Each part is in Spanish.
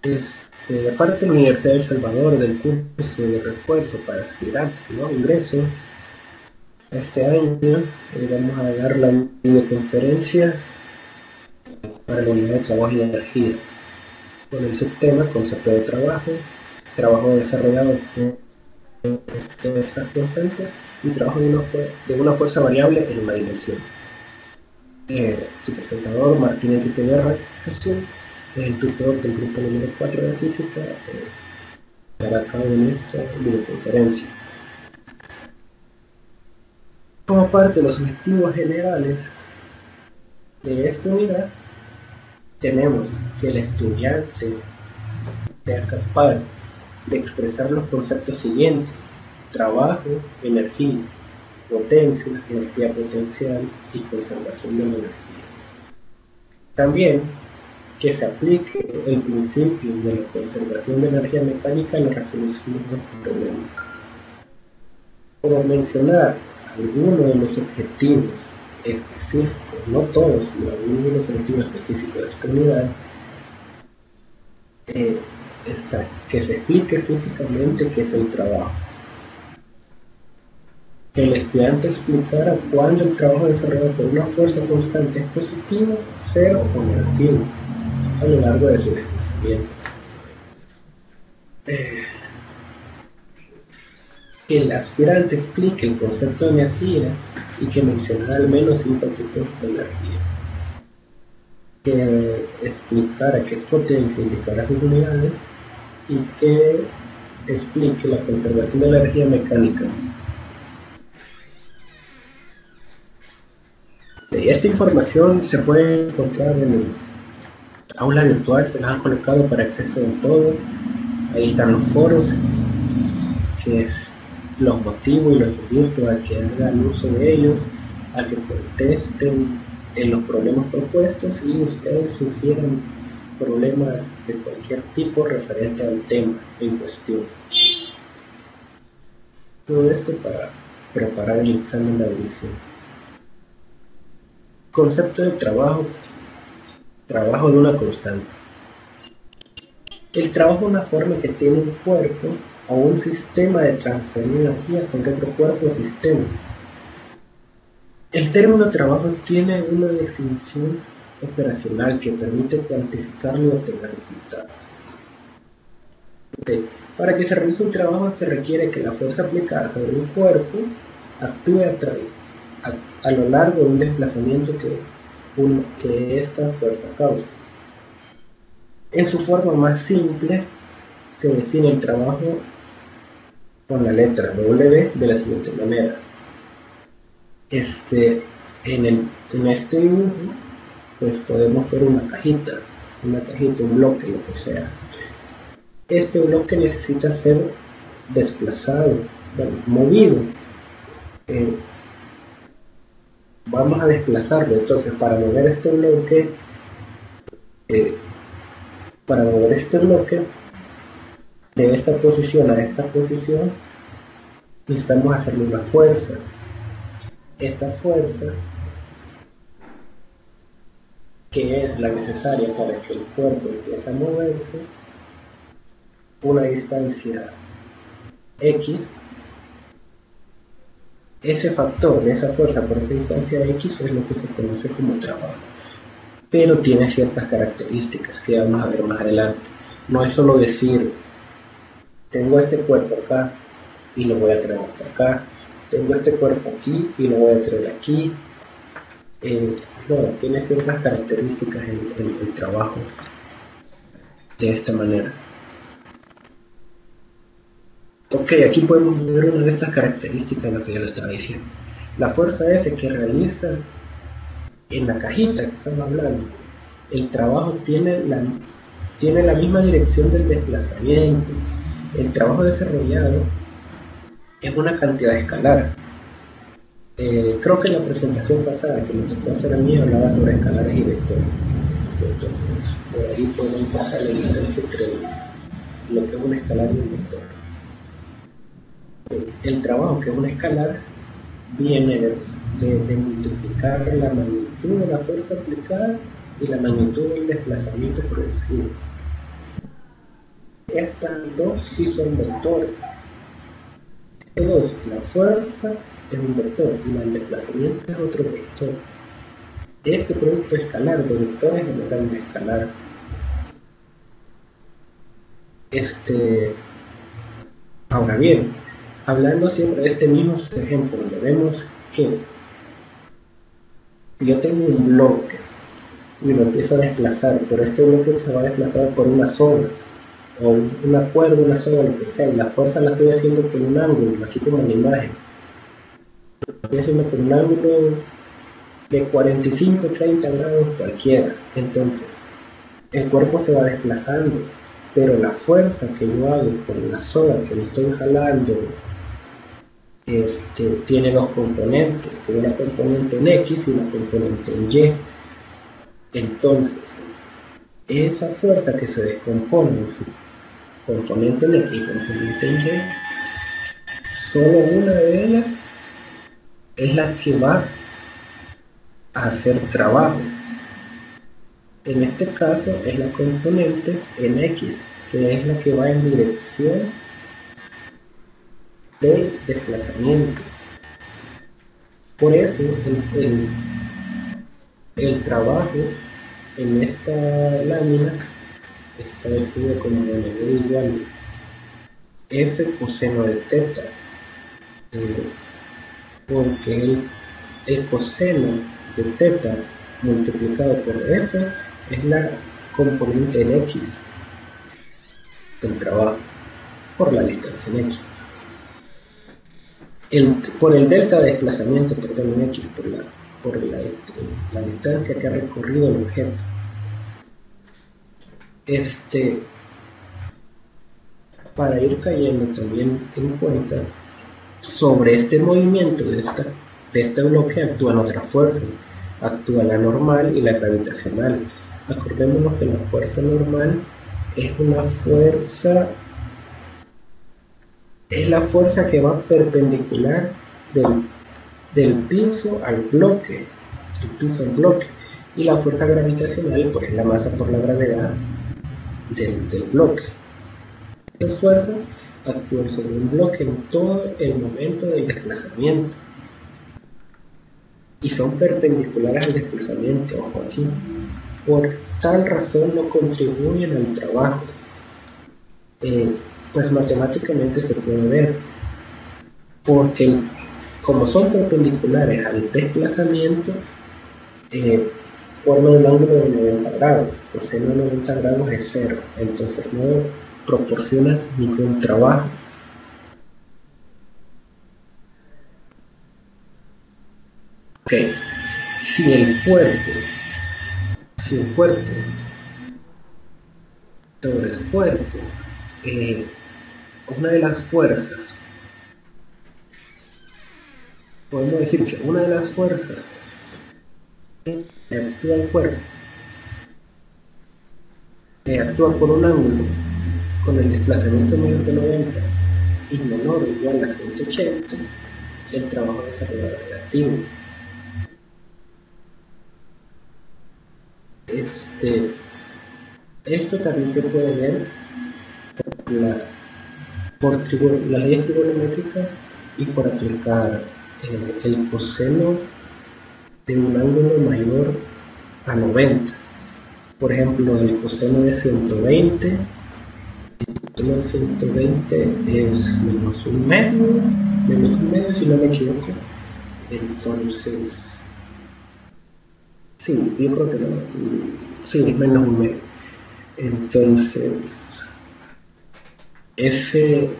Aparte de la Universidad de El Salvador, del curso de refuerzo para aspirantes, ¿no? Ingreso, este año vamos a dar la videoconferencia para la unidad de trabajo y energía, con el subtema concepto de trabajo desarrollado en fuerzas constantes y trabajo de una fuerza variable en una dimensión. Su presentador, Martín Enrique Guerra, es el tutor del grupo número 4 de física, llevará a cabo en esta videoconferencia. Como parte de los objetivos generales de esta unidad, tenemos que el estudiante sea capaz de expresar los conceptos siguientes: trabajo, energía, potencia, energía potencial y conservación de la energía. También que se aplique el principio de la conservación de energía mecánica en la resolución de los problemas. Por mencionar algunos de los objetivos específicos, no todos, sino algunos de los objetivos específicos de esta unidad, que se explique físicamente qué es el trabajo. Que el estudiante explicara cuándo el trabajo desarrollado por una fuerza constante es positivo, cero o negativo a lo largo de su desplazamiento. Que el aspirante explique el concepto de energía y que mencione al menos 5 tipos de energía. Que explicara qué es potencia, indicara sus unidades y que explique la conservación de la energía mecánica. Esta información se puede encontrar en el aula virtual, se las han colocado para acceso de todos. Ahí están los foros, que los motivo y los invito a que hagan uso de ellos, a que contesten en los problemas propuestos y ustedes sugieran problemas de cualquier tipo referente al tema en cuestión. Todo esto para preparar el examen de admisión. Concepto de trabajo de una constante. El trabajo es una forma que tiene un cuerpo o un sistema de transferir energía sobre otro cuerpo o sistema. El término trabajo tiene una definición operacional que permite cuantificarlo y obtener resultados. Para que se realice un trabajo se requiere que la fuerza aplicada sobre un cuerpo actúe a lo largo de un desplazamiento que esta fuerza causa. En su forma más simple se define el trabajo con la letra W de la siguiente manera. En este dibujo pues podemos ver una cajita, un bloque, lo que sea. Este bloque necesita ser desplazado, movido. Vamos a desplazarlo. Entonces, para mover este bloque de esta posición a esta posición, necesitamos hacerle una fuerza. Esta fuerza, que es la necesaria para que el cuerpo empiece a moverse, una distancia X, ese factor de esa fuerza por esta distancia X es lo que se conoce como trabajo. Pero tiene ciertas características que vamos a ver más adelante. No es solo decir, tengo este cuerpo acá y lo voy a traer hasta acá, tengo este cuerpo aquí y lo voy a traer aquí. Tiene ciertas características en el trabajo de esta manera. Ok, aquí podemos ver una de estas características de lo que yo les estaba diciendo. La fuerza F que realiza en la cajita que estamos hablando, el trabajo tiene la misma dirección del desplazamiento. El trabajo desarrollado es una cantidad escalar. Creo que en la presentación pasada que me tocó hacer a mí hablaba sobre escalares y vectores. Entonces, por ahí podemos bajar la diferencia entre lo que es un escalar y un vector. El trabajo, que es un escalar, viene de multiplicar la magnitud de la fuerza aplicada y la magnitud del desplazamiento producido. que estas dos sí son vectores. Dos, la fuerza es un vector y el desplazamiento es otro vector. Este producto escalar de vectores generan de escalar. Ahora bien, hablando siempre de este mismo ejemplo, donde vemos que yo tengo un bloque y lo empiezo a desplazar, pero este bloque se va a desplazar por una soga o una cuerda, una soga, lo que sea, y la fuerza la estoy haciendo con un ángulo, así como en la imagen. Lo estoy haciendo con un ángulo de 45, 30 grados cualquiera. Entonces, el cuerpo se va desplazando, pero la fuerza que yo hago con la soga que lo estoy jalando, tiene dos componentes, tiene una componente en X y una componente en Y. Entonces, esa fuerza que se descompone en su componente en X y componente en Y, solo una de ellas es la que va a hacer trabajo. En este caso es la componente en X, que es la que va en dirección del desplazamiento. Por eso el trabajo en esta lámina está definido como W igual F coseno de teta, porque el coseno de teta multiplicado por F es la componente en X del trabajo por la distancia en X. Por el delta de desplazamiento, perdón, en X, por la distancia que ha recorrido el objeto. Para ir cayendo también en cuenta, sobre este movimiento de este bloque actúan otras fuerzas. Actúa la normal y la gravitacional. Acordémonos que la fuerza normal es una fuerza, es la fuerza que va perpendicular del piso al bloque, y la fuerza gravitacional pues es la masa por la gravedad del bloque. Estas fuerzas actúan sobre un bloque en todo el momento del desplazamiento y son perpendiculares al desplazamiento, ojo aquí. Por tal razón no contribuyen al trabajo. Pues matemáticamente se puede ver, porque como son perpendiculares al desplazamiento, forman un ángulo de 90 grados. Coseno de 90 grados es 0, entonces no proporciona ningún trabajo. Ok, si el cuerpo sobre el cuerpo, una de las fuerzas, podemos decir que una de las fuerzas que actúa el cuerpo actúa por un ángulo con el desplazamiento menor de 90 y menor o igual a 180, el trabajo desarrollado es relativo. Esto también se puede ver por la ley trigonométrica y por aplicar el coseno de un ángulo mayor a 90. Por ejemplo, el coseno de 120, es menos un medio si no me equivoco. Entonces, sí, yo creo que no, sí, menos un medio. Entonces, ese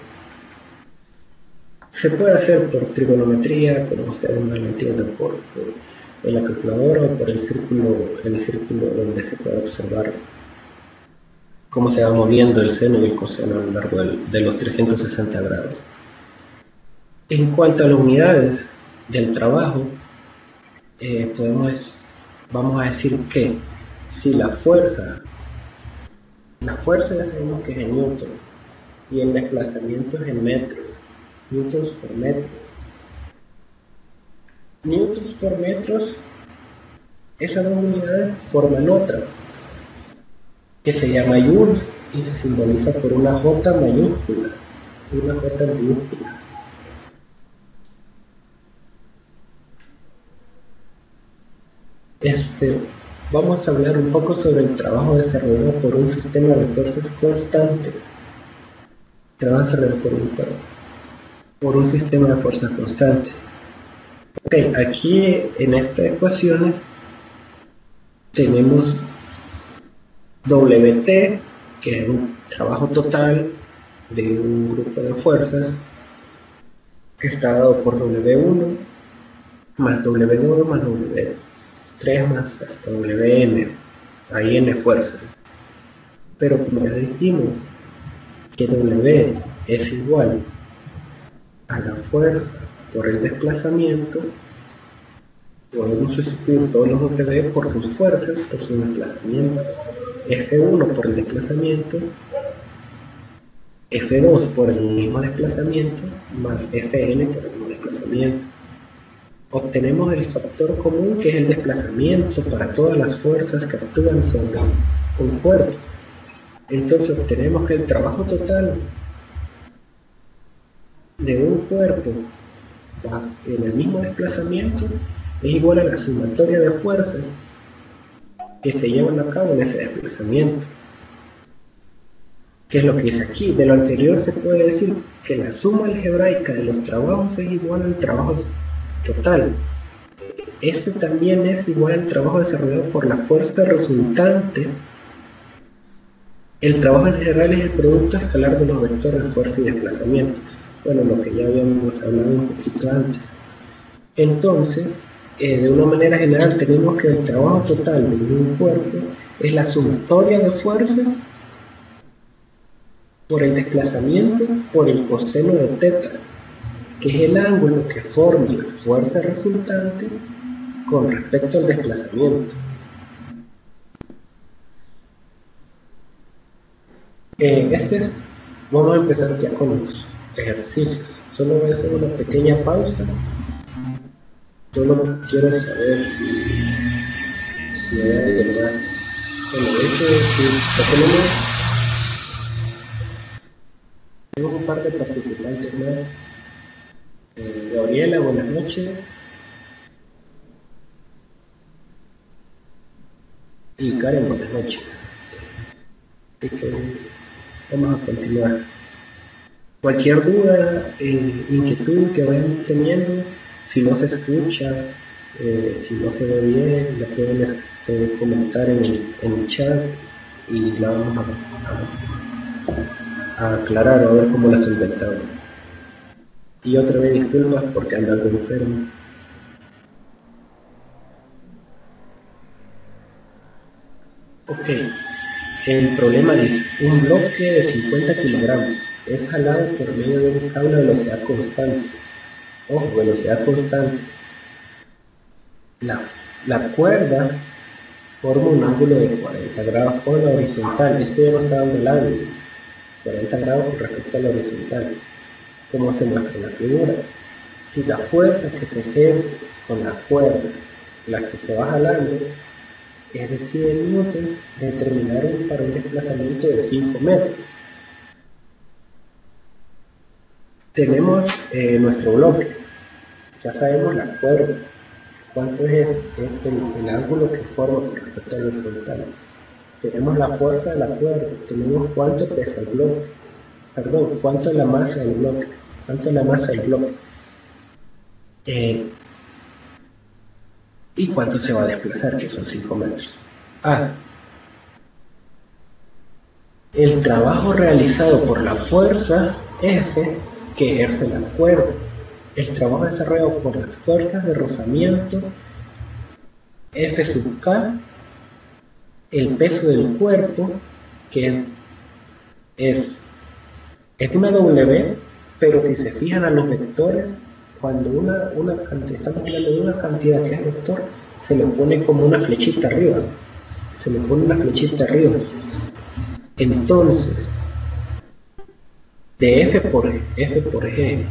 se puede hacer por trigonometría, como ustedes no lo entiendan, en la calculadora o por el círculo donde se puede observar cómo se va moviendo el seno y el coseno a lo largo de los 360 grados. En cuanto a las unidades del trabajo, vamos a decir que si la fuerza ya sabemos que es en newton y el desplazamiento es en metros, newtons por metros, esas dos unidades forman otra que se llama joules, y se simboliza por una J mayúscula. Una J mayúscula. Vamos a hablar un poco sobre el trabajo desarrollado por un sistema de fuerzas constantes. Trabajo desarrollado por un sistema de fuerzas constantes. Ok, aquí en estas ecuaciones tenemos WT, que es un trabajo total de un grupo de fuerzas, que está dado por W1 más W2 más W3 más hasta Wn. Hay n fuerzas. Pero como ya dijimos que W es igual a la fuerza por el desplazamiento, podemos sustituir todos los W por sus fuerzas, por sus desplazamientos. F1 por el desplazamiento, F2 por el mismo desplazamiento, más Fn por el mismo desplazamiento. Obtenemos el factor común, que es el desplazamiento para todas las fuerzas que actúan sobre un cuerpo. Entonces obtenemos que el trabajo total de un cuerpo en el mismo desplazamiento es igual a la sumatoria de fuerzas que se llevan a cabo en ese desplazamiento. ¿Qué es lo que dice aquí? De lo anterior se puede decir que la suma algebraica de los trabajos es igual al trabajo total. Este también es igual al trabajo desarrollado por la fuerza resultante. El trabajo en general es el producto escalar de los vectores de fuerza y desplazamiento. Bueno, lo que ya habíamos hablado un poquito antes. Entonces, de una manera general tenemos que el trabajo total de un cuerpo es la sumatoria de fuerzas por el desplazamiento por el coseno de teta, que es el ángulo que forma la fuerza resultante con respecto al desplazamiento. Vamos a empezar ya con los ejercicios. Solo voy a hacer una pequeña pausa. Solo quiero saber si hay algo más. Bueno, de hecho, tenemos un par de participantes más. Gabriela, buenas noches. Y Karen, buenas noches. Así que vamos a continuar. Cualquier duda, inquietud que vayan teniendo, si no se escucha, si no se ve bien, la pueden comentar en el chat y la vamos a aclarar, a ver cómo la solventamos. Y otra vez disculpas porque ando algo enfermo. Ok, el problema dice, un bloque de 50 kilogramos es jalado por medio de un cable a velocidad constante. Ojo, velocidad constante. La cuerda forma un ángulo de 40 grados con la horizontal. Esto ya no está dando el ángulo. 40 grados con respecto a la horizontal. Como se muestra en la figura. Si la fuerza que se ejerce con la cuerda, la que se va jalando, es de 100 newton, determinaron para un desplazamiento de 5 metros. Tenemos nuestro bloque, ya sabemos la cuerda, cuánto es el ángulo que forma con respecto a la horizontal. Tenemos la fuerza de la cuerda, tenemos cuánto pesa el bloque, perdón, cuánto es la masa del bloque, y cuánto se va a desplazar, que son 5 metros. El trabajo realizado por la fuerza F que ejerce la cuerda, el trabajo desarrollado por las fuerzas de rozamiento F sub K, el peso del cuerpo, que es una W, pero si se fijan a los vectores, cuando estamos hablando de una cantidad que es vector, se le pone como una flechita arriba, entonces de F por G,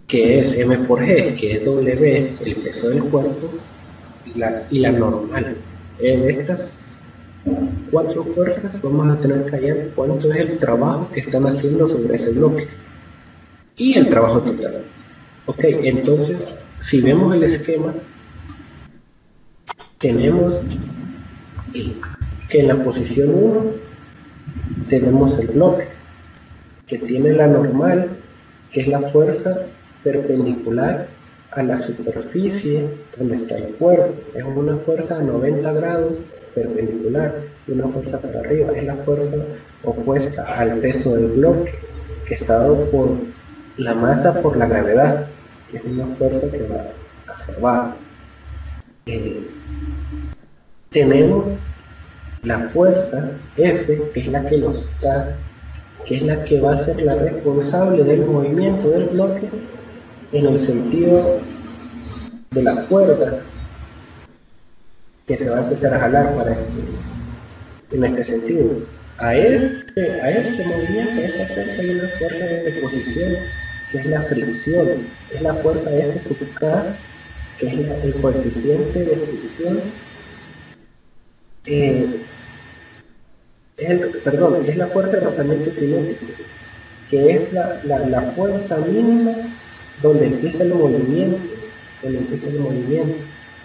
que es M por G, que es W, el peso del cuerpo, y la normal. 4 fuerzas, vamos a tener que hallar cuánto es el trabajo que están haciendo sobre ese bloque y el trabajo total. Ok, entonces si vemos el esquema, tenemos que en la posición 1 tenemos el bloque que tiene la normal, que es la fuerza perpendicular a la superficie donde está el cuerpo. Es una fuerza a 90 grados perpendicular y una fuerza para arriba. Es la fuerza opuesta al peso del bloque, que está dado por la masa por la gravedad, que es una fuerza que va hacia abajo. Tenemos la fuerza F, que es la que nos está, que es la que va a ser la responsable del movimiento del bloque en el sentido de la cuerda que se va a empezar a jalar para en este sentido. A este movimiento, a esta fuerza, hay una fuerza de posición que es la fricción, es la fuerza F sub K, que es el coeficiente de fricción, es la fuerza de rozamiento cinético, que es la fuerza mínima donde empieza el movimiento,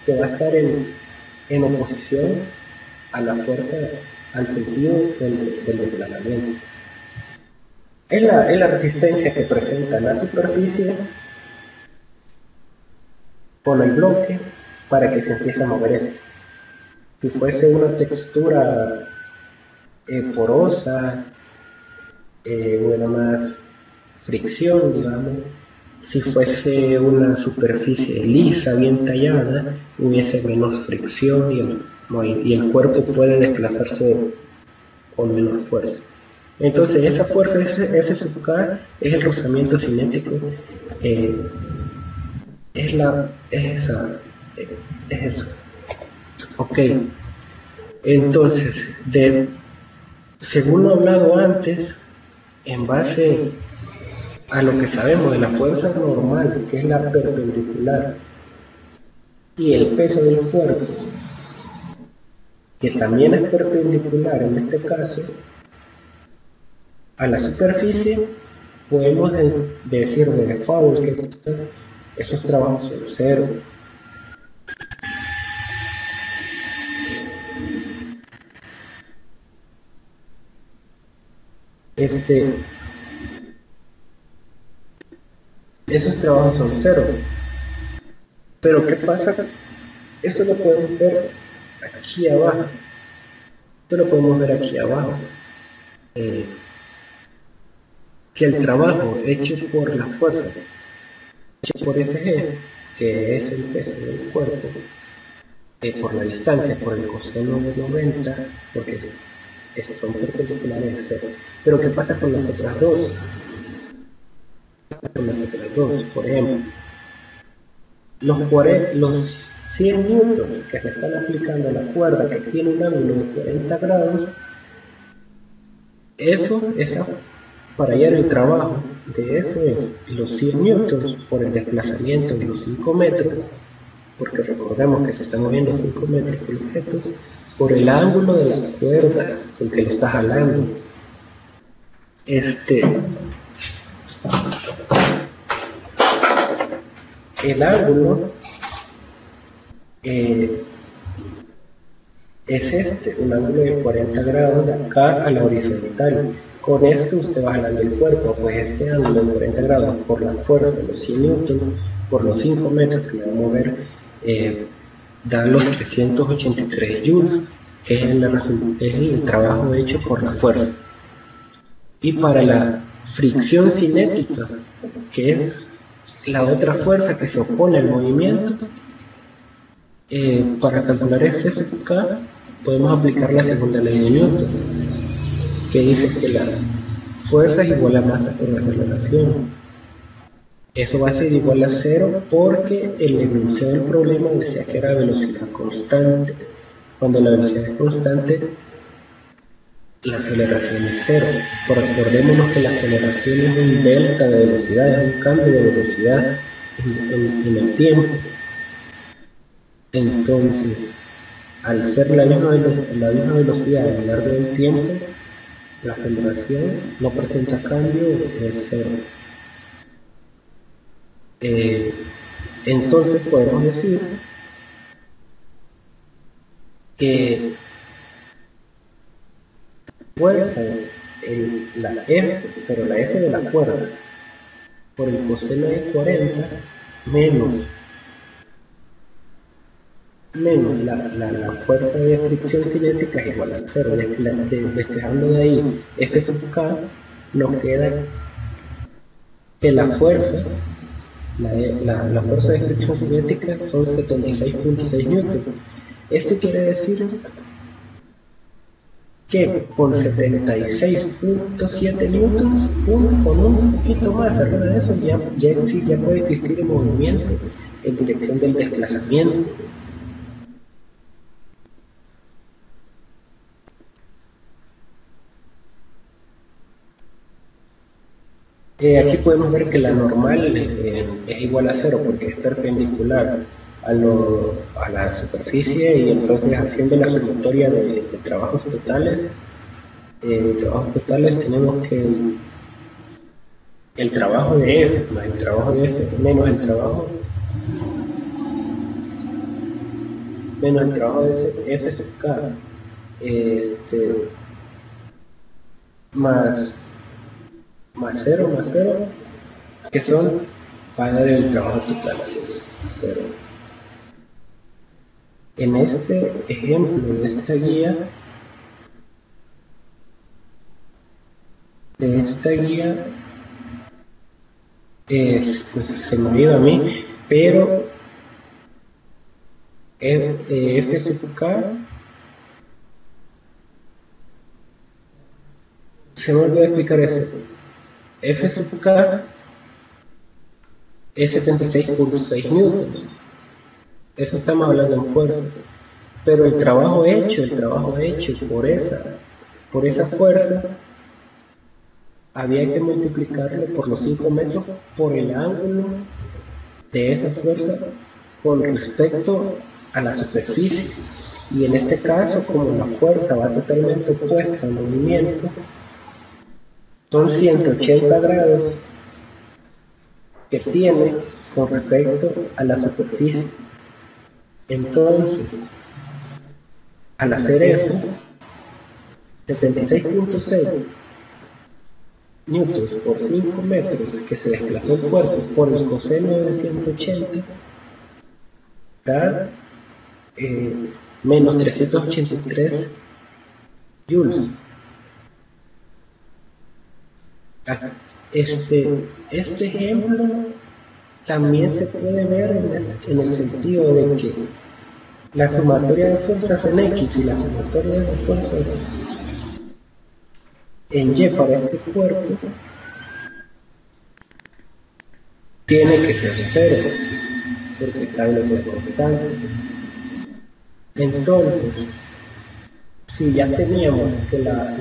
que va a estar en oposición a la fuerza, al sentido del desplazamiento. Es la resistencia que presenta la superficie con el bloque para que se empiece a mover esto. Si fuese una textura porosa, hubiera más fricción, digamos. Si fuese una superficie lisa, bien tallada, hubiese menos fricción y el cuerpo puede desplazarse con menos fuerza. Entonces esa fuerza F sub K es el rozamiento cinético, es eso. Ok, entonces según lo hablado antes, en base a lo que sabemos de la fuerza normal, que es la perpendicular, y el peso del cuerpo, que también es perpendicular en este caso a la superficie, podemos decir de default que esos trabajos son cero. Esos trabajos son cero. Pero ¿qué pasa? Eso lo podemos ver aquí abajo. Que el trabajo hecho por la fuerza, hecho por ese G, que es el peso del cuerpo, por la distancia, por el coseno de 90, porque son perpendiculares a cero. Pero ¿qué pasa con las otras dos? Por ejemplo, los 100 newtons que se están aplicando a la cuerda, que tiene un ángulo de 40 grados, para hallar el trabajo de eso es los 100 newtons por el desplazamiento de los 5 metros, porque recordemos que se está moviendo 5 metros el objeto, por el ángulo de la cuerda con que lo está jalando. El ángulo es un ángulo de 40 grados de acá a la horizontal. Con esto usted va jalando el cuerpo, pues este ángulo de 40 grados por la fuerza de los 100 newtons, por los 5 metros que le va a mover, da los 383 joules, que es el trabajo hecho por la fuerza. Y para la fricción cinética, que es la otra fuerza que se opone al movimiento, para calcular F sub K podemos aplicar la segunda ley de Newton, que dice que la fuerza es igual a masa por aceleración. Eso va a ser igual a cero porque el enunciado del problema decía que era velocidad constante. Cuando la velocidad es constante, la aceleración es cero. Pero recordémonos que la aceleración es un delta de velocidad, es un cambio de velocidad en el tiempo. Entonces, al ser la misma velocidad a lo largo del tiempo, la aceleración no presenta cambio, es cero. Entonces podemos decir que fuerza, la F, pero la F de la cuerda, por el coseno de 40 menos la fuerza de fricción cinética es igual a 0. Despejando de ahí F sub K, nos queda que la fuerza de fricción cinética son 76.6 newtons. Esto quiere decir que con 76.7 newtons, con un poquito más arriba de eso, ya puede existir el movimiento en dirección del desplazamiento. Aquí podemos ver que la normal es igual a 0 porque es perpendicular a la superficie, y entonces haciendo la sumatoria de trabajos totales, tenemos que el trabajo de F más el trabajo de F menos el trabajo de F sub K, más 0, que son, va a dar el trabajo total, es 0. En este ejemplo de esta guía, pues se me olvida a mí, pero F sub K, se me olvidó explicar eso. F sub K es 76.6 newtons. Eso estamos hablando en fuerza. Pero el trabajo hecho por esa fuerza, había que multiplicarlo por los 5 metros por el ángulo de esa fuerza con respecto a la superficie. Y en este caso, como la fuerza va totalmente opuesta al movimiento, son 180 grados que tiene con respecto a la superficie. Entonces, al hacer eso, 76.6 newtons por 5 metros que se desplazó el cuerpo por el coseno de 180 da menos 383 joules. Este ejemplo también se puede ver en el sentido de que la sumatoria de fuerzas en X y la sumatoria de fuerzas en Y para este cuerpo tiene que ser 0, porque está en velocidad constante. Entonces, si ya teníamos que la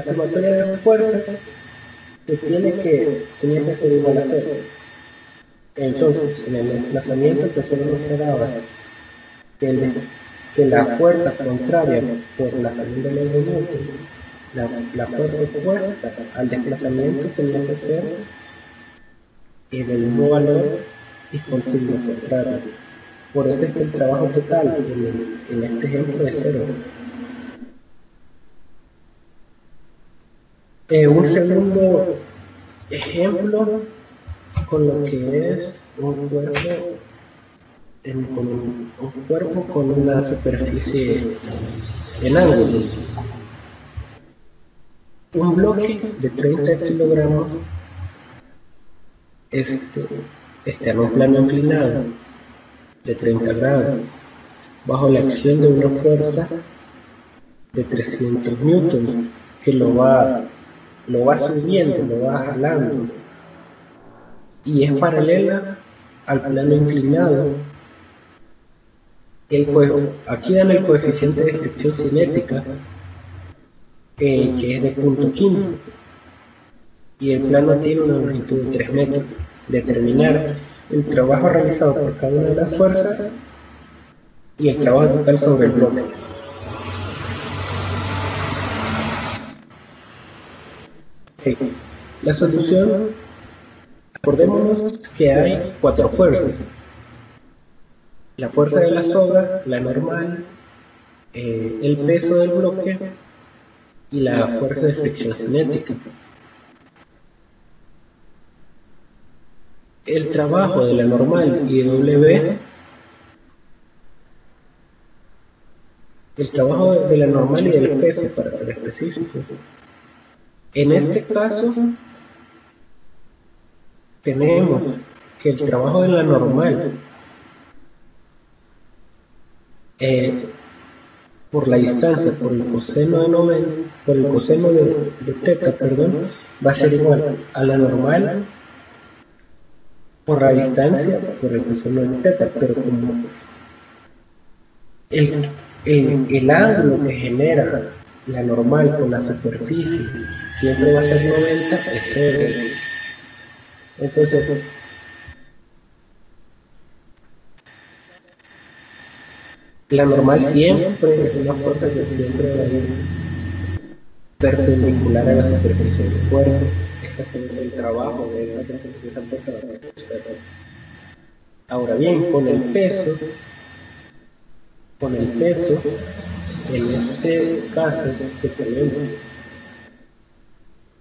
sumatoria de fuerzas tenía que ser igual a 0. Entonces, en el desplazamiento que solo nos quedaba que la fuerza contraria por la segunda ley de Newton, la fuerza opuesta al desplazamiento tenía que ser del mismo valor y con signo contrario. Por eso es que el trabajo total en este ejemplo es 0. Un segundo ejemplo con lo que es un cuerpo con una superficie en ángulo. Un bloque de 30 kilogramos está en un plano inclinado de 30 grados bajo la acción de una fuerza de 300 newtons que lo va subiendo, lo va jalando, y es paralela al plano inclinado. Aquí dan el coeficiente de fricción cinética, que es de 0.15, y el plano tiene una longitud de 3 metros. Determinar el trabajo realizado por cada una de las fuerzas y el trabajo total sobre el bloque. La solución, acordémonos que hay 4 fuerzas: la fuerza de la soga, la normal, el peso del bloque y la fuerza de fricción cinética. El trabajo de la normal y W, el trabajo de la normal y del peso, para ser específico. En este caso, tenemos que el trabajo de la normal por la distancia, por el coseno de teta, perdón, va a ser igual a la normal por la distancia por el coseno de teta, pero como el ángulo que genera la normal con la superficie siempre va a ser 90, es 0. Entonces, la normal siempre es una fuerza que siempre va a ir perpendicular a la superficie del cuerpo. Ese es el trabajo de esa fuerza. Ahora bien, con el peso, en este caso que tenemos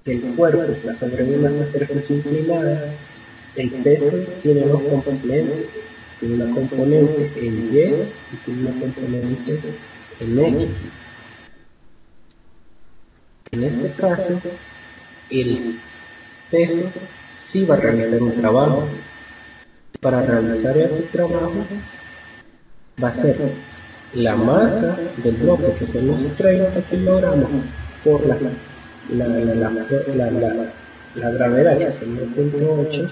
que el cuerpo está sobre una superficie inclinada, el peso tiene 2 componentes. Tiene una componente en Y y tiene una componente en X. En este caso, el peso sí va a realizar un trabajo. Para realizar ese trabajo va a ser la masa del bloque, que son los 30 kilogramos, por la gravedad, que son 9.8,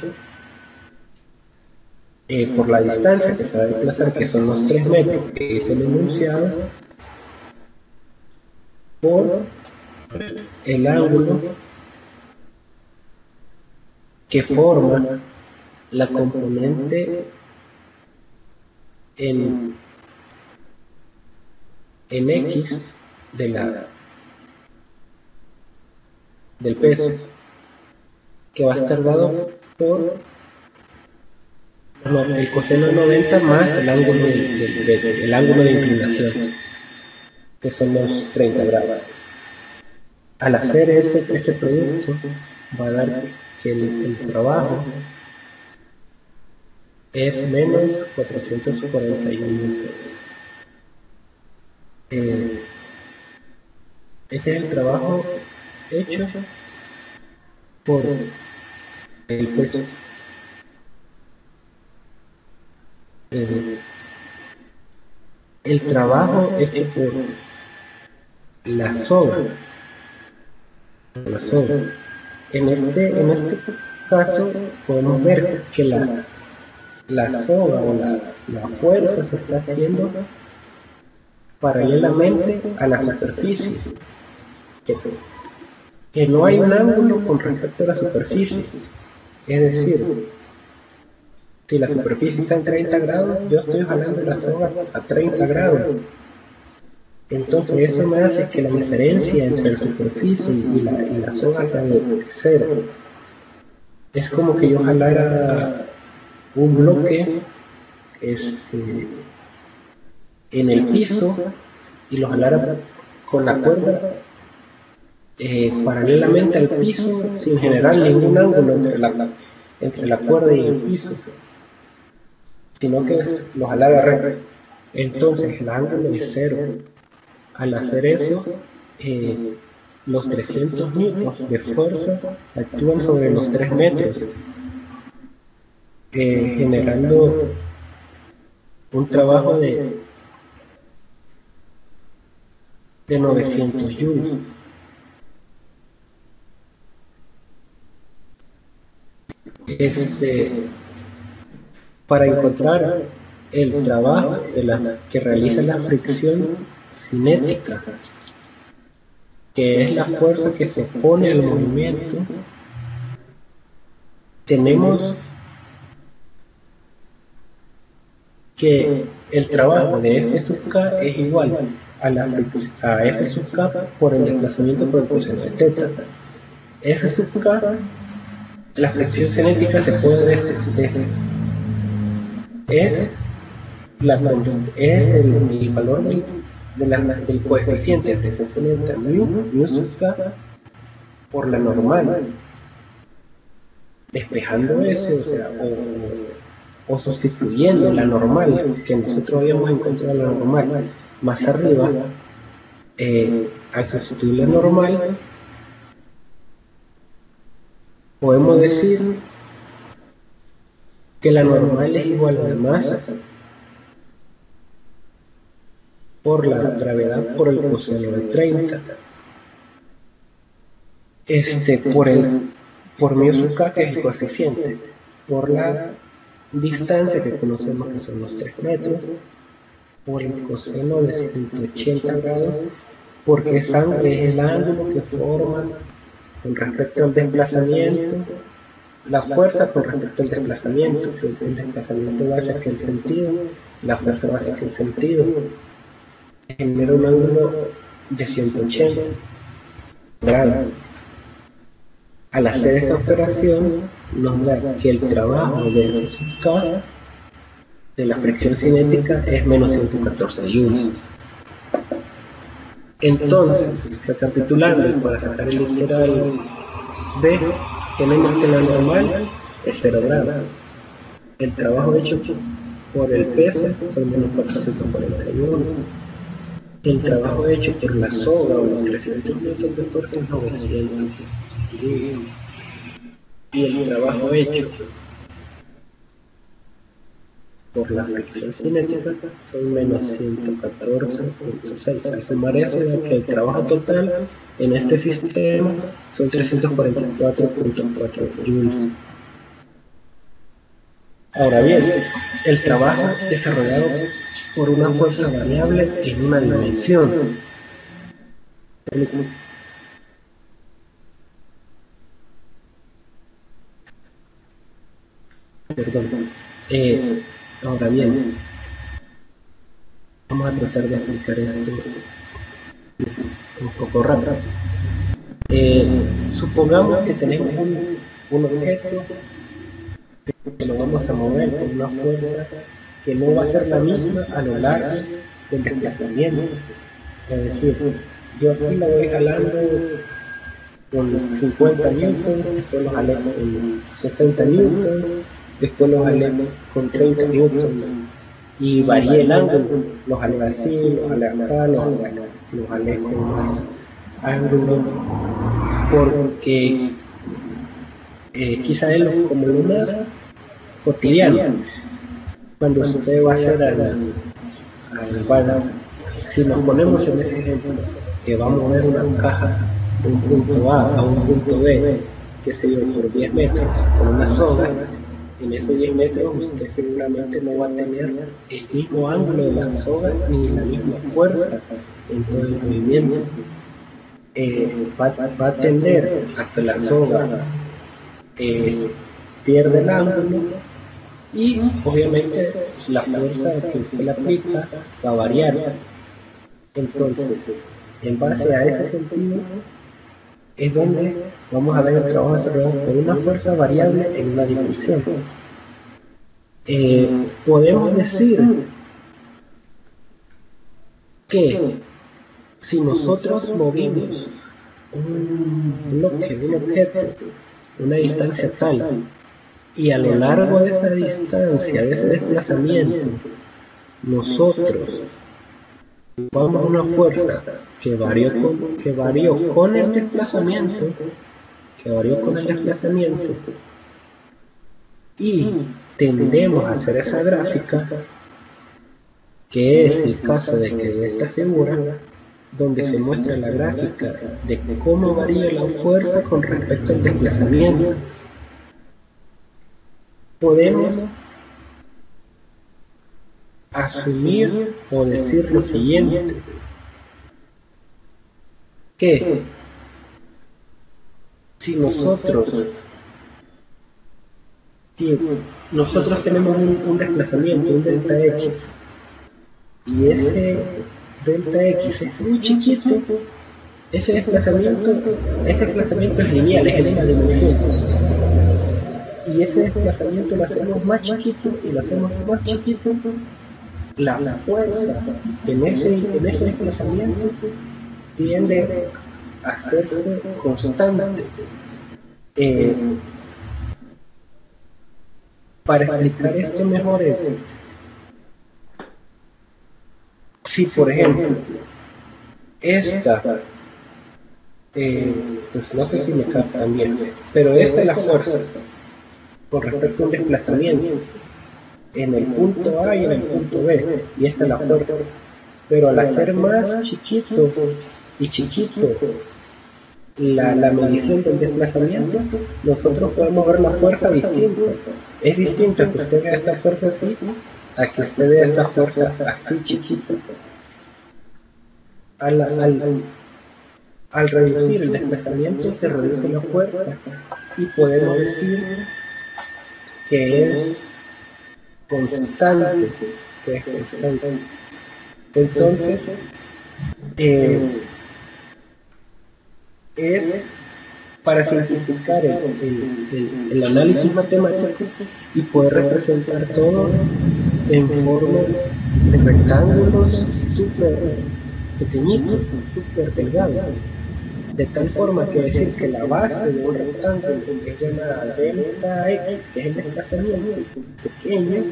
por la distancia que se va a desplazar, que son los 3 metros que es el enunciado, por el ángulo que forma la componente en X del peso, que va a estar dado por el coseno de 90 más el ángulo de inclinación, que son los 30 grados. Al hacer ese producto, va a dar que el trabajo es menos 441 newtons. Ese es el trabajo hecho por el peso. El trabajo hecho por la soga. En este caso podemos ver que la soga o la fuerza se está haciendo paralelamente a la superficie, que no hay un ángulo con respecto a la superficie. Es decir, si la superficie está en 30 grados, yo estoy jalando la soga a 30 grados. Entonces eso me hace que la diferencia entre la superficie y la soga sea de 0. Es como que yo jalara un bloque en el piso y lo jalara con la cuerda paralelamente al piso, sin generar ningún ángulo entre la cuerda y el piso, sino que lo jalara recto. Entonces el ángulo es 0. Al hacer eso, los 300 newtons de fuerza actúan sobre los 3 metros, generando un trabajo de 900 joules. Para encontrar el trabajo que realiza la fricción cinética, que es la fuerza que se opone al movimiento, tenemos que el trabajo de F sub k es igual a F sub k por el desplazamiento por el coseno de teta. F sub k, la fricción cinética se puede es el valor del coeficiente de fricción cinética mu sub k por la normal, despejando ese, o sea, o sustituyendo la normal que nosotros habíamos encontrado, la normal más arriba, al sustituir la normal podemos decir que la normal es igual a la masa por la gravedad por el coseno de 30, por mu sub k, que es el coeficiente, por la distancia que conocemos que son los 3 metros, por el coseno de 180 grados, porque es el ángulo que forma con respecto al desplazamiento, la fuerza con respecto al desplazamiento. Si el desplazamiento va hacia aquel sentido, la fuerza va hacia aquel sentido, genera un ángulo de 180 grados. Al hacer esa operación nos da que el trabajo de F sub k de la fricción cinética es menos 114 joules. Entonces, recapitulando, para sacar el literal B, tenemos que la normal es 0 grados. El trabajo hecho por el peso son menos 441. El trabajo hecho por la soga o los 300 newton de fuerza es 900. Y el trabajo hecho por la fricción cinética son menos 114.6. Al sumar eso, da que el trabajo total en este sistema son 344.4 joules. Ahora bien, el trabajo desarrollado por una fuerza variable en una dimensión. Perdón. Ahora bien, vamos a tratar de explicar esto un poco rápido. Supongamos que tenemos un objeto que lo vamos a mover con una fuerza que no va a ser la misma a lo largo del desplazamiento. Es decir, yo aquí la voy jalando con 50 newtons, después lo jalé con 60 newtons, después lo jalé con 30 newtons y varié el ángulo, lo jalé así, lo jalé acá, lo jalé con más ángulo, porque quizá es como lo más cotidiano. Cuando usted va a hacer si nos ponemos en ese ejemplo, que va a mover una caja de un punto A a un punto B, que se dio por 10 metros con una soga, en esos 10 metros usted seguramente no va a tener el mismo ángulo de la soga ni la misma fuerza en todo el movimiento. Va a tender a que la soga pierda el ángulo y obviamente la fuerza que usted le aplica va a variar. Entonces, en base a ese sentido, es donde vamos a ver el trabajo desarrollado por una fuerza variable en una dimensión. Podemos decir que si nosotros movimos un objeto una distancia tal, y a lo largo de esa distancia, de ese desplazamiento, nosotros vamos a una fuerza que varió con el desplazamiento, y tendemos a hacer esa gráfica, que es el caso de esta figura, donde se muestra la gráfica de cómo varía la fuerza con respecto al desplazamiento. Podemos asumir o decir lo siguiente, que si nosotros tenemos un desplazamiento, un delta X, y ese delta x es muy chiquito, ese desplazamiento es lineal, es en una dimensión. Y ese desplazamiento lo hacemos más chiquito y lo hacemos más chiquito, la fuerza en ese desplazamiento tiende a hacerse constante. Para explicar esto mejor si por ejemplo esta pues no sé si me captan bien, pero esta es la fuerza con respecto a un desplazamiento en el punto A y en el punto B, y esta es la fuerza, pero al hacer más chiquito y chiquito la medición del desplazamiento, nosotros podemos ver la fuerza distinta. Es distinto a que usted vea esta fuerza así, a que usted vea esta fuerza así chiquita. Al reducir el desplazamiento se reduce la fuerza y podemos decir que es constante, Entonces, es para simplificar el análisis matemático y poder representar todo en forma de rectángulos súper pequeñitos, súper delgados, de tal forma que decir que la base de un rectángulo es llamada delta x, que es el desplazamiento pequeño,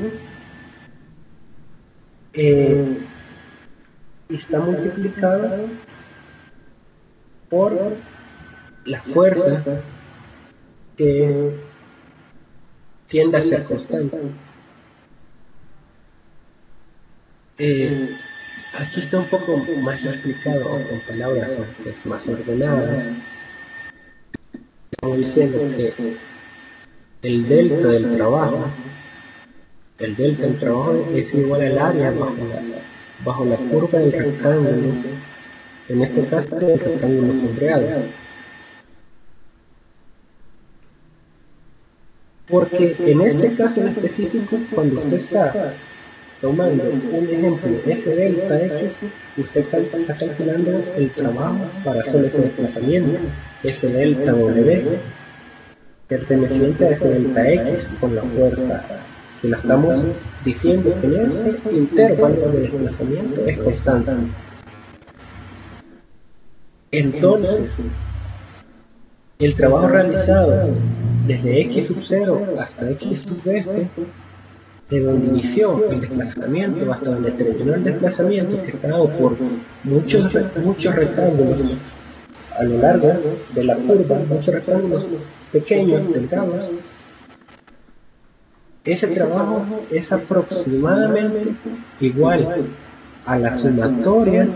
y está multiplicado por la fuerza que tiende a ser constante. Aquí está un poco más explicado con palabras más ordenadas, como diciendo que el delta del trabajo es igual al área bajo la curva del rectángulo, en este caso el rectángulo sombreado. Porque en este caso en específico, cuando usted está tomando un ejemplo, ese delta x, usted está calculando el trabajo para hacer ese desplazamiento, ese delta w, perteneciente a ese delta x con la fuerza, que la estamos diciendo que en ese intervalo de desplazamiento es constante. Entonces, el trabajo realizado desde x sub 0 hasta x sub f, de donde inició el desplazamiento hasta donde terminó el desplazamiento, que está dado por muchos rectángulos a lo largo de la curva, muchos rectángulos pequeños, delgados, ese trabajo es aproximadamente igual a la sumatoria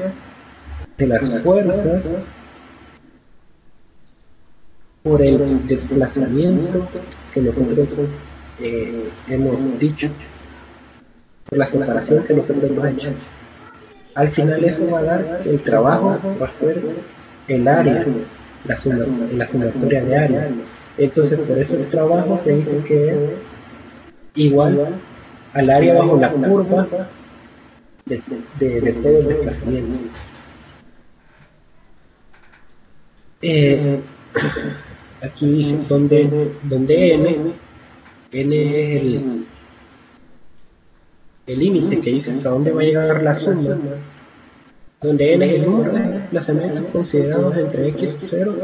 de las fuerzas por el desplazamiento que nosotros hemos dicho, por la separación que nosotros hemos hecho. Al final eso va a dar que el trabajo va a ser el área, la sumatoria de área. Entonces por eso el trabajo se dice que es igual al área bajo la curva de todo el desplazamiento. Aquí dice donde n es el límite que dice hasta dónde va a llegar la suma, donde n es el número de desplazamientos considerados entre x0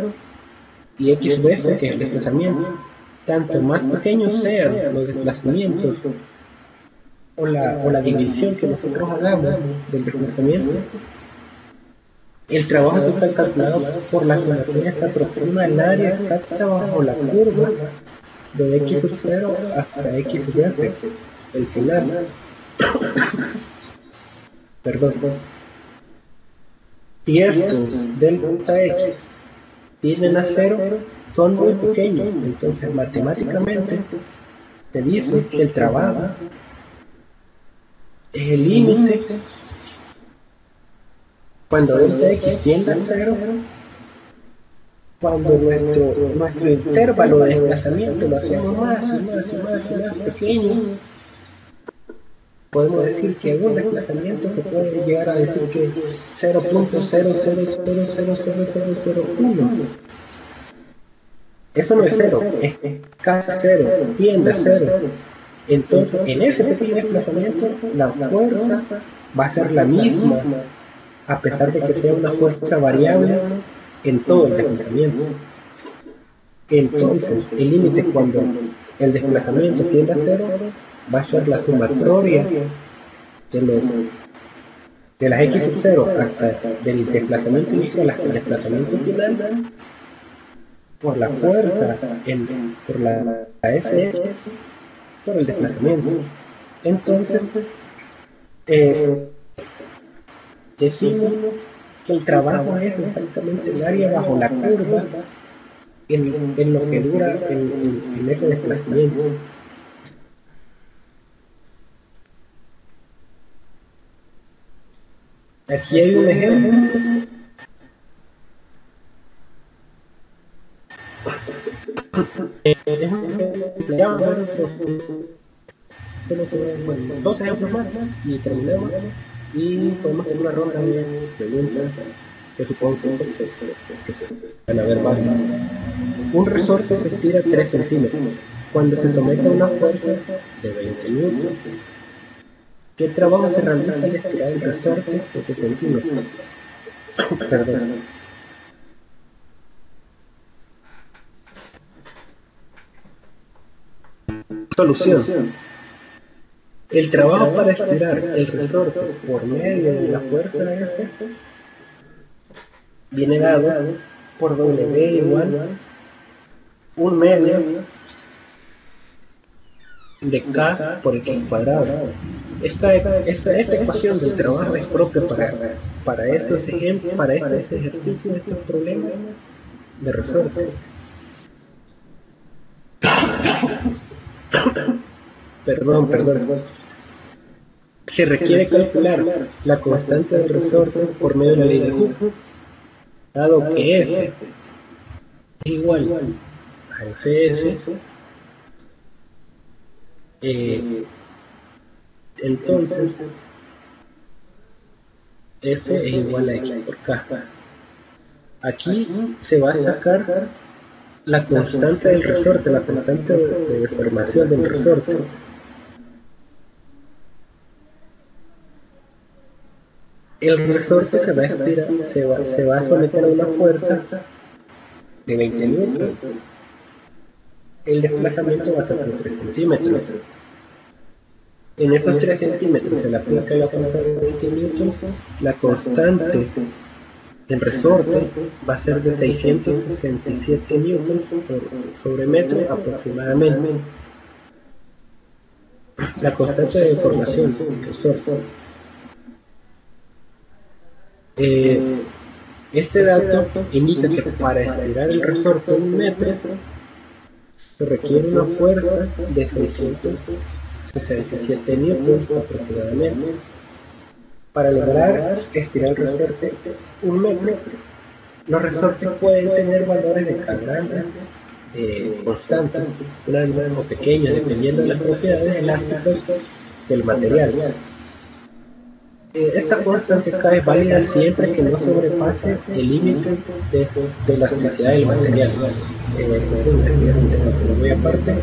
y xf, que es el desplazamiento. Tanto más pequeños sean los desplazamientos o la división que nosotros hagamos del desplazamiento, el trabajo total calculado por la sumatoria se aproxima al área exacta bajo la curva de x sub 0 hasta x sub f, el final. Perdón. Si estos delta x tienden a 0, son muy pequeños, entonces matemáticamente se dice que el trabajo es el límite cuando delta x tiende a 0, cuando nuestro intervalo de desplazamiento lo hacemos más y más pequeño, podemos decir que un desplazamiento se puede llegar a decir que 0.00000001. Eso no es cero, es casi cero, tiende a cero. Entonces, en ese pequeño desplazamiento, la fuerza va a ser la misma, a pesar de que sea una fuerza variable en todo el desplazamiento. Entonces, el límite cuando el desplazamiento tiende a cero va a ser la sumatoria de las x sub 0 hasta del desplazamiento inicial hasta el desplazamiento final por la fuerza por la F por el desplazamiento. Entonces, decimos que el trabajo es exactamente el área bajo la curva en lo que dura en ese desplazamiento. Aquí hay un ejemplo. Es un ejemplo, ya vamos a ver dos ejemplos más y terminamos. Y podemos tener una ronda de preguntas que supongo que van a haber varias. Un resorte se estira 3 centímetros cuando se somete a una fuerza de 20 newtons. ¿Qué trabajo se realiza al estirar el resorte 7 centímetros? Perdón. Solución. El trabajo para estirar el resorte por medio de la fuerza F viene dado por W igual 1 medio de K por X cuadrado. Esta ecuación del trabajo es propia para estos ejemplos, para estos ejercicios, estos problemas de resorte. Perdón. Se requiere calcular la constante del resorte por medio de la ley de Hooke, dado que F es igual a Fs, entonces F es igual a X por K. Aquí se va a sacar la constante del resorte, la constante de deformación del resorte. El resorte se va a estirar, se va a someter a una fuerza de 20 newtons. El desplazamiento va a ser de 3 centímetros. En esos 3 centímetros se le aplica la fuerza de 20 newtons. La constante del resorte va a ser de 667 newtons sobre metro aproximadamente. La constante de deformación del resorte. Este dato indica que para estirar el resorte 1 metro se requiere una fuerza de 667 newtons aproximadamente. Para lograr estirar el resorte 1 metro, los resortes pueden tener valores de carga constantes, grandes o pequeños, dependiendo de las propiedades elásticas del material. Esta constante K es válida siempre que no sobrepase el límite de elasticidad del material. Muy aparte,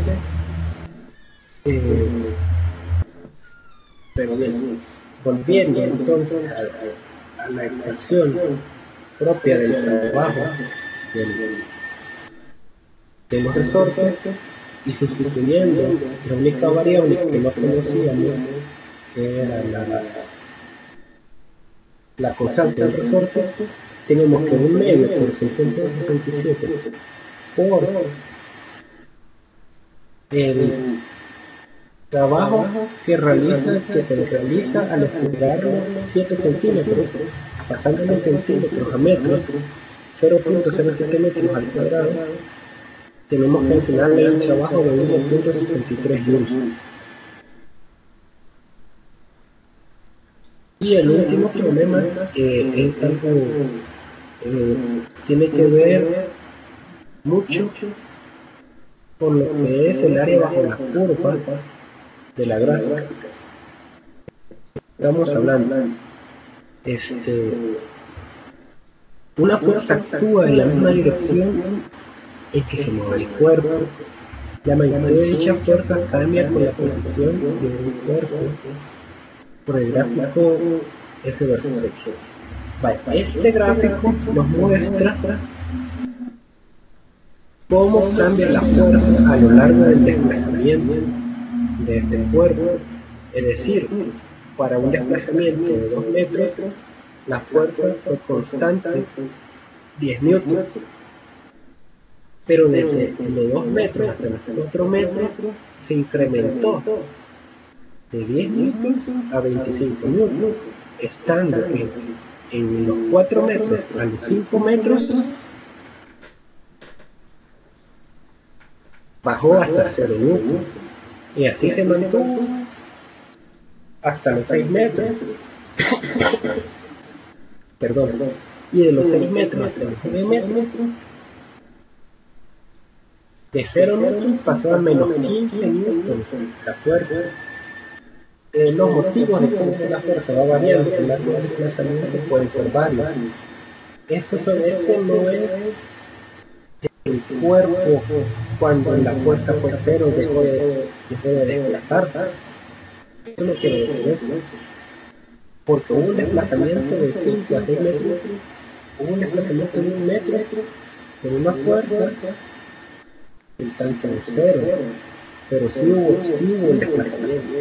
pero bien, volviendo entonces a la ecuación propia del trabajo de los resortes y sustituyendo la única variable que no conocíamos, que era la constante del resorte, tenemos que 1 medio por 667 por el trabajo que se realiza al estirarlo 7 centímetros, pasando los centímetros a metros, 0.07 metros al cuadrado. Tenemos que al final leer un trabajo de 1.63 joules. Y el último problema es algo tiene que ver mucho con lo que es el área bajo la curva de la gráfica. Estamos hablando, una fuerza actúa en la misma dirección en que se mueve el cuerpo. La magnitud de dicha fuerza cambia con la posición de un cuerpo por el gráfico F versus X. Vale, este gráfico nos muestra cómo cambia la fuerza a lo largo del desplazamiento de este cuerpo. Es decir, para un desplazamiento de 2 metros, la fuerza fue constante, 10 newtons. Pero desde los 2 metros hasta los 4 metros se incrementó de 10 newtons a 25 newtons, estando en los 4 metros a los 5 metros, bajó hasta 0 newtons, y así se mantuvo hasta los 6 metros. Perdón. Y de los 6 metros hasta los 9 metros, de 0 newtons pasó a menos 15 newtons la fuerza. Los motivos de cómo la fuerza va variando a lo largo del desplazamiento pueden ser varios. Este no es el cuerpo cuando la fuerza fue 0 dejó de desplazarse. Esto no quiere decir eso, porque hubo un desplazamiento de 5 a 6 metros, hubo un desplazamiento de 1 metro con una fuerza en tanto de 0, pero sí hubo un desplazamiento.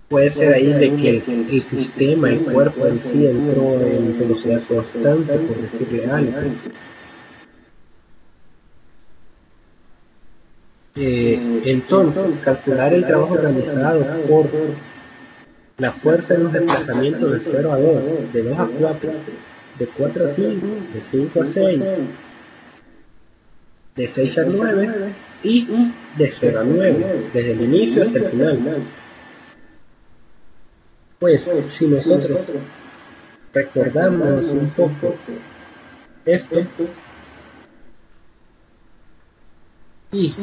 Puede ser ahí de que el sistema, el cuerpo en sí entró en velocidad constante, por decirle algo. Entonces, calcular el trabajo realizado por la fuerza en los desplazamientos de 0 a 2, de 2 a 4, de 4 a 5, de 5 a 6, de 6 a 9 y de 0 a 9, desde el inicio hasta el final. Pues, si nosotros recordamos un poco esto y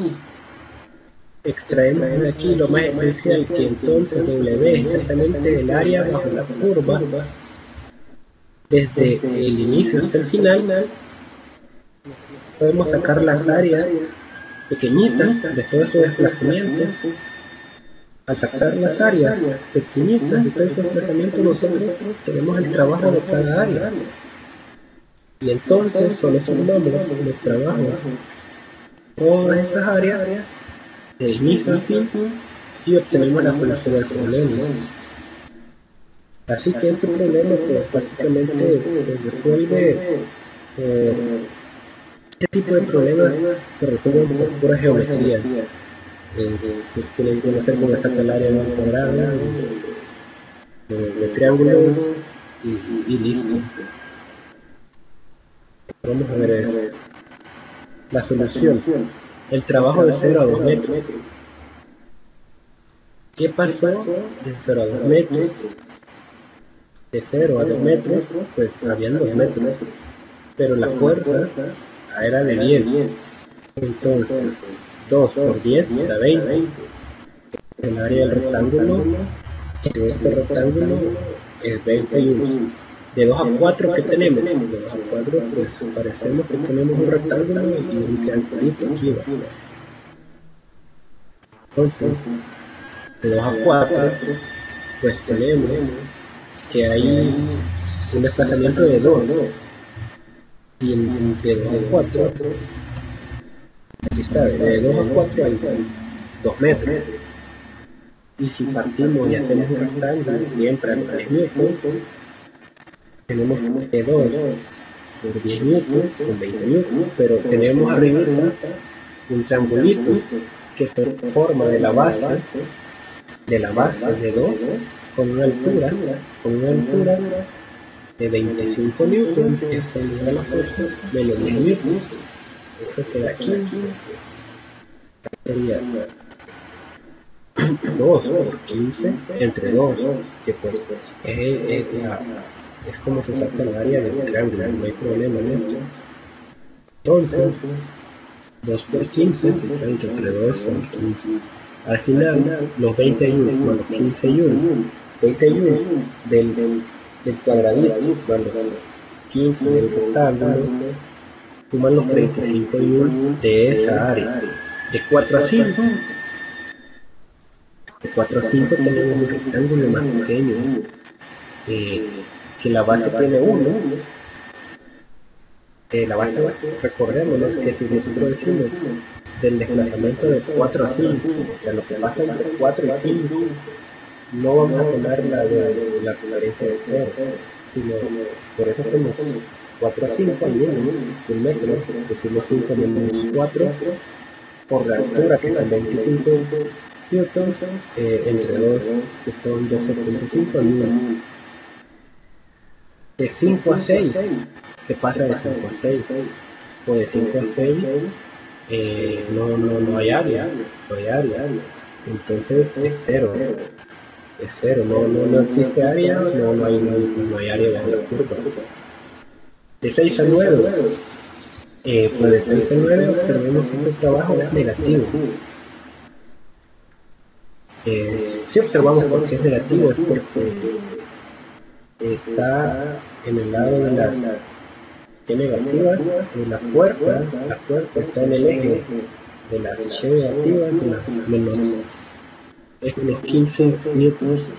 extraemos de aquí lo más esencial, que entonces W es exactamente el área bajo la curva desde el inicio hasta el final, podemos sacar las áreas pequeñitas de todos esos desplazamientos. Al sacar las áreas pequeñitas de todos esos desplazamientos, nosotros tenemos el trabajo de cada área. Y entonces solo sumamos los trabajos todas esas áreas de inicio a fin y obtenemos la solución del problema. Así que este problema pues básicamente se resuelve, este tipo de problemas se resuelven por pura geometría. Pues tienen que hacer con sacar el área de un cuadrado, de triángulos y listo. Vamos a ver eso. La solución. El trabajo de 0 a 2 metros. ¿Qué pasó de 0 a 2 metros? De 0 a 2 metros, pues habían 2 metros, pero la fuerza era de 10. Entonces, 2 por 10 da 20. El área del rectángulo de este rectángulo es 21. De 2 a 4, ¿qué tenemos? De 2 a 4, pues parecemos que tenemos un rectángulo y un triangulito aquí, ¿va? Entonces, de 2 a 4, pues tenemos que hay un desplazamiento de 2. Y de 2 a 4, aquí está, de 2 a 4 hay 2 metros. Y si partimos y hacemos un rectángulo siempre a los 10 newtons, tenemos que 2 por 10 newtons son 20 newtons, pero tenemos arribita un triangulito que se forma de la base de 2 con una altura de 25 newtons, que esto le da la fuerza menos 10 newtons, eso queda 15, sería 2 por 15 entre 2, que pues es como se saca el área del triángulo, no hay problema en esto. Entonces, 2 por 15 entre 2 son 15. Al final, los 20 joules más los 15 joules, 20 joules del cuadradito, más los 15 del rectángulo, suman los 35 joules de esa área. De 4 a 5. De 4 a 5 tenemos un rectángulo más pequeño, que la base tiene 1. La base, recordémonos que si nosotros decimos del desplazamiento de 4 a 5, o sea, lo que pasa entre 4 y 5, no vamos a tomar la diferencia de 0, sino por eso hacemos 4 a 5 al 1 metro, decimos 5 menos 4 por la altura, que son 25 newtons, entre 2, que son 12.5 al 1. De 5 a 6, ¿qué pasa de 5 a 6? Pues de 5 a 6 no hay área, entonces es 0, no existe área, no hay área bajo la curva. De 6 a 9, pues de 6 a 9 observemos que ese trabajo es negativo. Si observamos por qué es negativo, es porque está en el lado de las negativas, la fuerza está en el eje de las negativas, menos 15 newtons.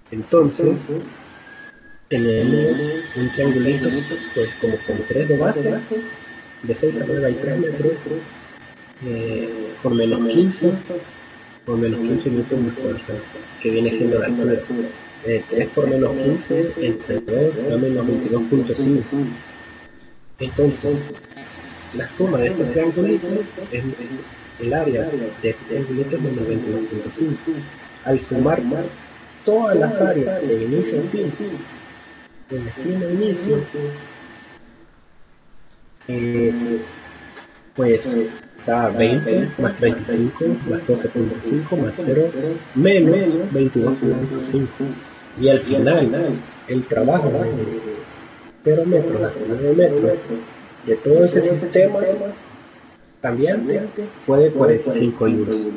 Entonces tenemos un triangulito, pues como con 3 de base, de 6 a 9 hay 3 metros, por menos 15 newtons de fuerza, que viene siendo la altura. 3 por menos 15 entre 2 da menos 22.5. Entonces, la suma de este triangulito es el área de este triangulito es menos 22.5. Al sumar todas las áreas de inicio a fin, de fin a inicio, pues da 20 más 35 más 12.5 más 0 menos 22.5. Y al final, el trabajo de 0 metros hasta 9 metros de todo ese sistema cambiante fue de 45 joules.